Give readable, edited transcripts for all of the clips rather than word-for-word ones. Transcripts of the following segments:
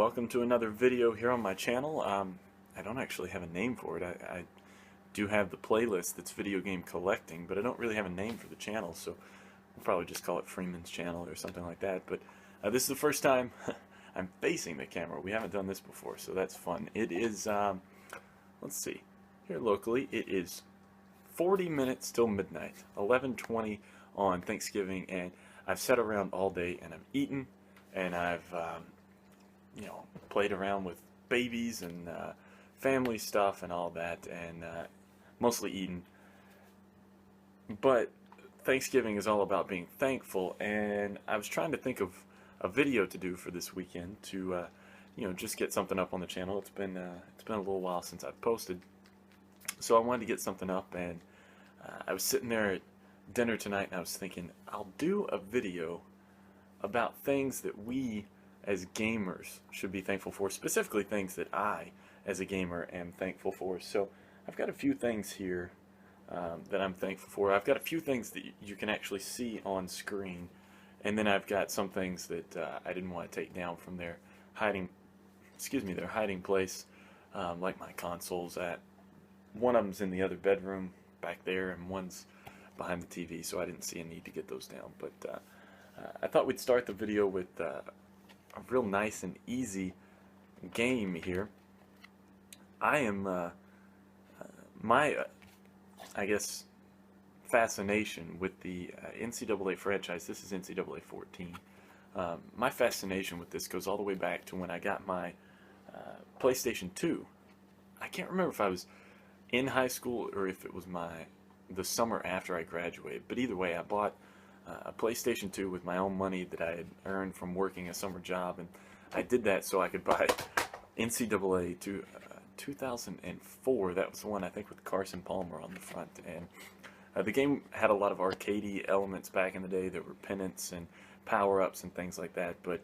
welcome to another video here on my channel. I don't actually have a name for it. I do have the playlist that's video game collecting, but I don't really have a name for the channel, so we'll probably just call it Freeman's Channel or something like that. But this is the first time I'm facing the camera. We haven't done this before, so that's fun. It is, let's see, here locally, it is 40 minutes till midnight, 11:20 on Thanksgiving, and I've sat around all day and I've eaten, and I've played around with babies and family stuff and all that, and mostly eaten. But Thanksgiving is all about being thankful, and I was trying to think of a video to do for this weekend to just get something up on the channel. It's been a little while since I've posted, so I wanted to get something up, and I was sitting there at dinner tonight and I was thinking, I'll do a video about things that we as gamers should be thankful for, specifically things that I as a gamer am thankful for. So I've got a few things here that I'm thankful for. I've got a few things that you can actually see on screen, and then I've got some things that I didn't want to take down from their hiding place, like my consoles. One of them's in the other bedroom back there, and one's behind the TV, so I didn't see a need to get those down. But I thought we'd start the video with a real nice and easy game here. I am I guess, fascination with the NCAA franchise. This is NCAA 14. My fascination with this goes all the way back to when I got my PlayStation 2. I can't remember if I was in high school or if it was the summer after I graduated, but either way, I bought a PlayStation 2 with my own money that I had earned from working a summer job, and I did that so I could buy NCAA 2004. That was the one, I think, with Carson Palmer on the front, and the game had a lot of arcadey elements back in the day. There were pennants and power-ups and things like that, but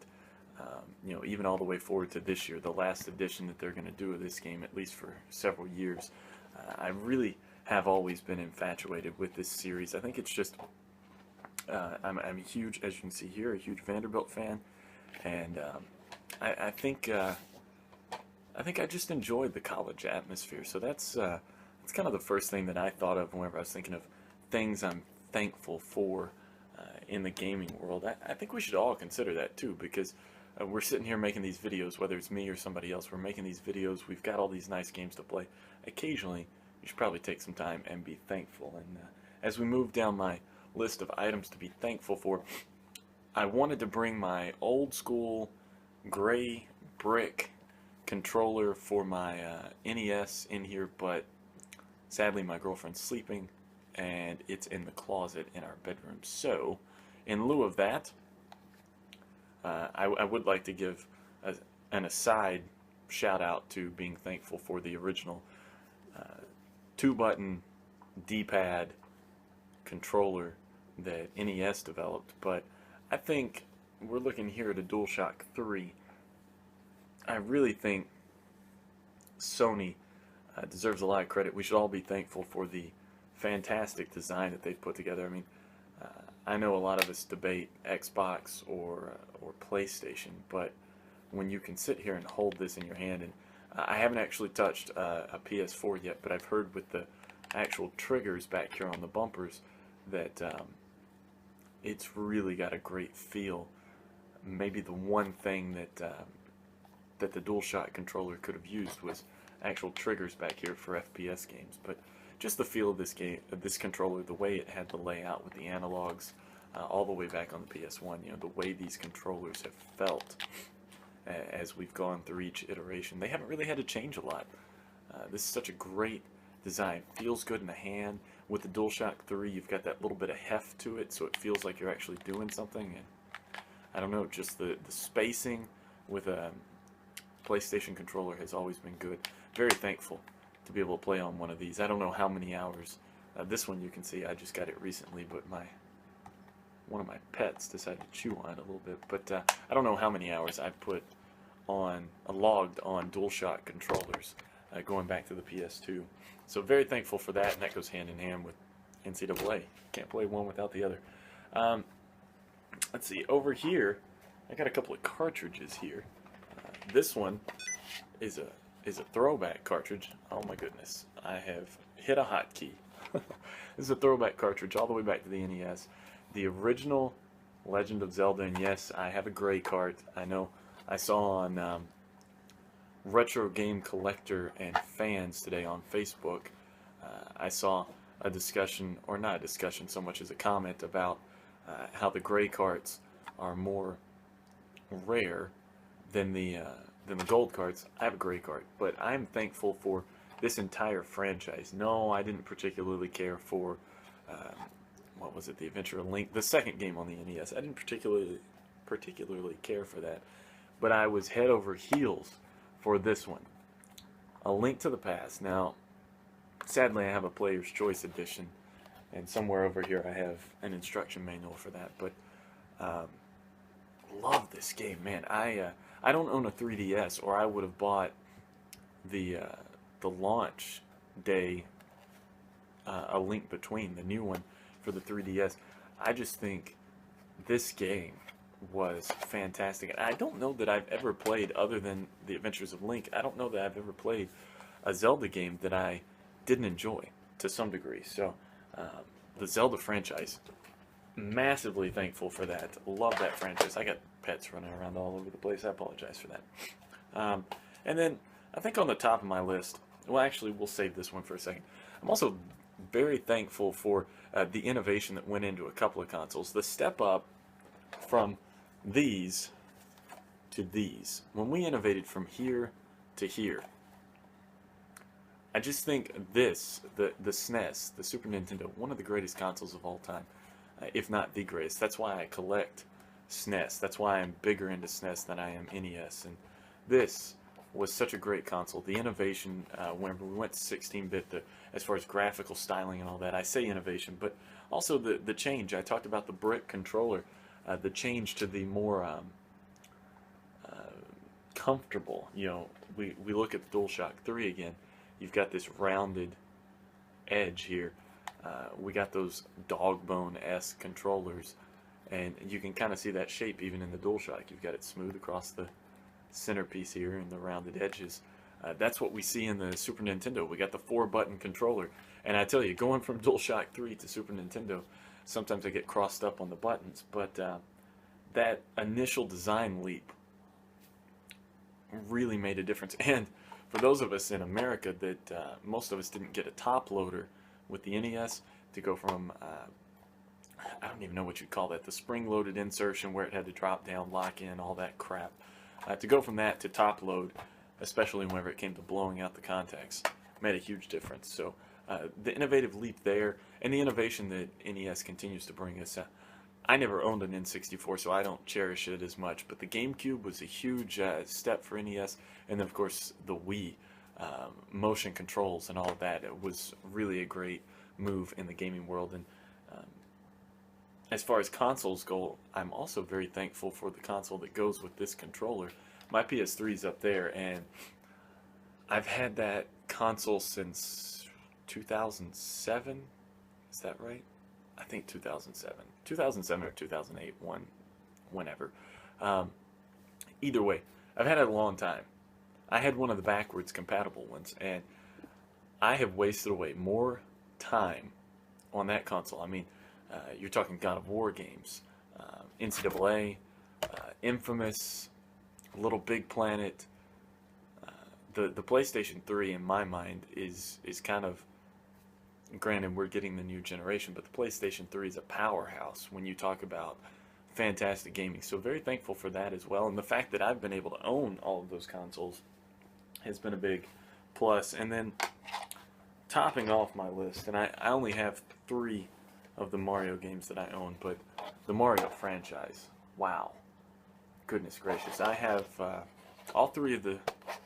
even all the way forward to this year, the last edition that they're going to do of this game, at least for several years, I really have always been infatuated with this series. I think it's just I'm a huge, as you can see here, a huge Vanderbilt fan, and I think I just enjoyed the college atmosphere. So that's kind of the first thing that I thought of whenever I was thinking of things I'm thankful for in the gaming world. I think we should all consider that too, because we're sitting here making these videos, whether it's me or somebody else. We're making these videos. We've got all these nice games to play. Occasionally, you should probably take some time and be thankful. And as we move down my list of items to be thankful for, I wanted to bring my old school gray brick controller for my NES in here, but sadly my girlfriend's sleeping and it's in the closet in our bedroom. So in lieu of that, I would like to give an aside shout out to being thankful for the original 2-button D-pad controller that NES developed. But I think we're looking here at a DualShock 3. I really think Sony deserves a lot of credit. We should all be thankful for the fantastic design that they've put together. I mean, I know a lot of us debate Xbox or PlayStation, but when you can sit here and hold this in your hand, and I haven't actually touched a PS4 yet, but I've heard with the actual triggers back here on the bumpers that it's really got a great feel. Maybe the one thing that the DualShock controller could have used was actual triggers back here for FPS games. But just the feel of this game, this controller, the way it had the layout with the analogs, all the way back on the PS1, the way these controllers have felt as we've gone through each iteration. They haven't really had to change a lot. This is such a great design. Feels good in the hand. With the DualShock 3, you've got that little bit of heft to it, so it feels like you're actually doing something. And I don't know, just the spacing with a PlayStation controller has always been good. Very thankful to be able to play on one of these. I don't know how many hours. This one you can see I just got it recently, but one of my pets decided to chew on it a little bit. But I don't know how many hours I've put on logged on DualShock controllers going back to the PS2. So very thankful for that, and that goes hand in hand with NCAA. Can't play one without the other. Let's see, over here I got a couple of cartridges here. this one is a throwback cartridge. Oh my goodness, I have hit a hotkey. This is a throwback cartridge all the way back to the NES, the original Legend of Zelda. And yes, I have a gray cart. I know I saw on Retro Game Collector and Fans today on Facebook. I saw a discussion, or not a discussion so much as a comment about how the gray carts are more rare than the gold carts. I have a gray cart, but I'm thankful for this entire franchise. No, I didn't particularly care for what was it, the Adventure of Link, the second game on the NES. I didn't particularly care for that, but I was head over heels for this one, A Link to the Past. Now, sadly, I have a Player's Choice edition, and somewhere over here I have an instruction manual for that. But love this game, man. I don't own a 3DS, or I would have bought the launch day A Link Between, the new one for the 3DS. I just think this game was fantastic. And I don't know that I've ever played, other than The Adventures of Link, I don't know that I've ever played a Zelda game that I didn't enjoy to some degree. So the Zelda franchise, massively thankful for that. Love that franchise. I got pets running around all over the place. I apologize for that. And then I think on the top of my list, well, actually, we'll save this one for a second. I'm also very thankful for the innovation that went into a couple of consoles. The step up from these to these. When we innovated from here to here, I just think this, the SNES, the Super Nintendo, one of the greatest consoles of all time, if not the greatest. That's why I collect SNES. That's why I'm bigger into SNES than I am NES. And this was such a great console. The innovation, whenever we went to 16-bit, as far as graphical styling and all that, I say innovation, but also the change. I talked about the brick controller, the change to the more comfortable. You know, we look at the DualShock 3 again. You've got this rounded edge here. We got those dog bone-esque controllers, and you can kind of see that shape even in the DualShock. You've got it smooth across the centerpiece here and the rounded edges. That's what we see in the Super Nintendo. We got the 4-button controller, and I tell you, going from DualShock 3 to Super Nintendo, sometimes I get crossed up on the buttons, but that initial design leap really made a difference. And for those of us in America that most of us didn't get a top loader with the NES, to go from I don't even know what you'd call that, the spring-loaded insertion where it had to drop down, lock in, all that crap, to go from that to top load, especially whenever it came to blowing out the contacts, made a huge difference. So the innovative leap there, and the innovation that NES continues to bring us. I never owned an N64, so I don't cherish it as much, but the GameCube was a huge step for NES, and then of course the Wii, motion controls and all of that. It was really a great move in the gaming world. And as far as consoles go, I'm also very thankful for the console that goes with this controller. My PS3's up there, and I've had that console since 2007. Is that right? I think 2007. 2007 or 2008, whenever. Either way, I've had it a long time. I had one of the backwards compatible ones, and I have wasted away more time on that console. I mean, you're talking God of War games, NCAA, Infamous, Little Big Planet. The PlayStation 3, in my mind, is kind of, granted we're getting the new generation, but the PlayStation 3 is a powerhouse when you talk about fantastic gaming. So very thankful for that as well. And the fact that I've been able to own all of those consoles has been a big plus. And then topping off my list, and I only have 3 of the Mario games that I own, but the Mario franchise, wow, goodness gracious. I have all 3 of the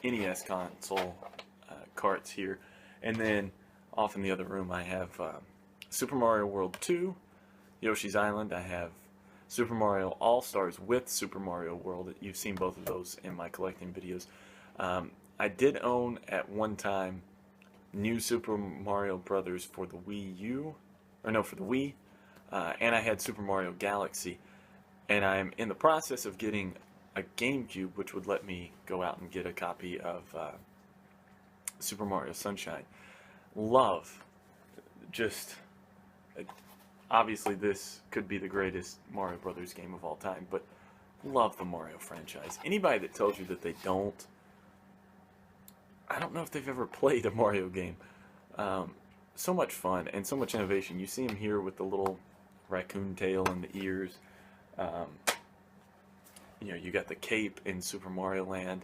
NES console carts here, and then off in the other room I have Super Mario World 2, Yoshi's Island. I have Super Mario All-Stars with Super Mario World. You've seen both of those in my collecting videos. I did own at one time New Super Mario Brothers for the Wii U, or no, for the Wii, and I had Super Mario Galaxy, and I'm in the process of getting a GameCube, which would let me go out and get a copy of Super Mario Sunshine. Love, just obviously this could be the greatest Mario Brothers game of all time, but love the Mario franchise. Anybody that tells you that they don't, I don't know if they've ever played a Mario game. So much fun and so much innovation. You see him here with the little raccoon tail and the ears. You know, you got the cape in Super Mario Land.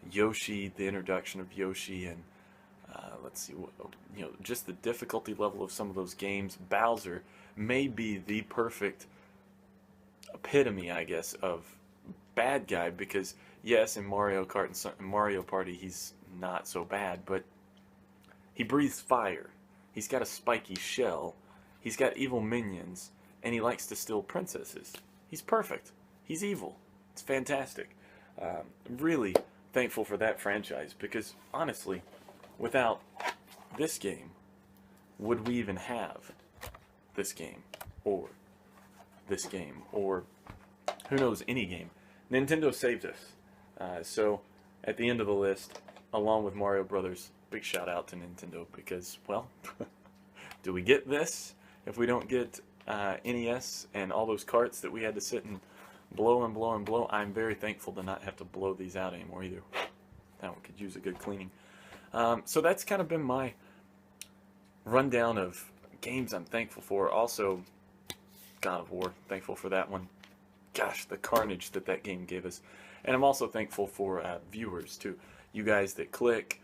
Yoshi, the introduction of Yoshi, and let's see, you know, just the difficulty level of some of those games. Bowser may be the perfect epitome, I guess, of bad guy, because yes, in Mario Kart and Mario Party he's not so bad, but he breathes fire. He's got a spiky shell. He's got evil minions, and he likes to steal princesses. He's perfect. He's evil. It's fantastic. Really thankful for that franchise, because honestly, without this game, would we even have this game, or this game, or who knows, any game? Nintendo saved us. So at the end of the list, along with Mario Brothers, big shout out to Nintendo, because, well, do we get this if we don't get NES and all those carts that we had to sit and blow and blow and blow? I'm very thankful to not have to blow these out anymore either. That one could use a good cleaning. So that's kind of been my rundown of games I'm thankful for. Also, God of War, thankful for that one. Gosh, the carnage that that game gave us. And I'm also thankful for viewers too. You guys that click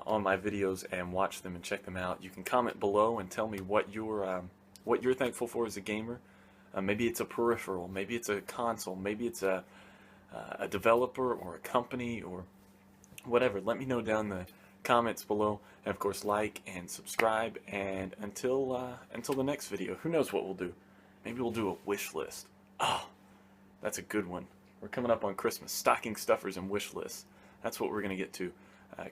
on my videos and watch them and check them out. You can comment below and tell me what you're thankful for as a gamer. Maybe it's a peripheral, maybe it's a console, maybe it's a developer or a company or whatever. Let me know down in the comments below, and of course like and subscribe. And until the next video, who knows what we'll do? Maybe we'll do a wish list. Oh, that's a good one. We're coming up on Christmas. Stocking stuffers and wish lists. That's what we're gonna get to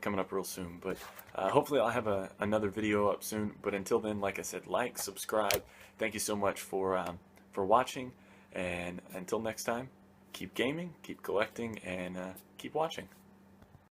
coming up real soon. But hopefully I'll have another video up soon. But until then, like I said, like, subscribe. Thank you so much for watching, and until next time, keep gaming, keep collecting, and keep watching.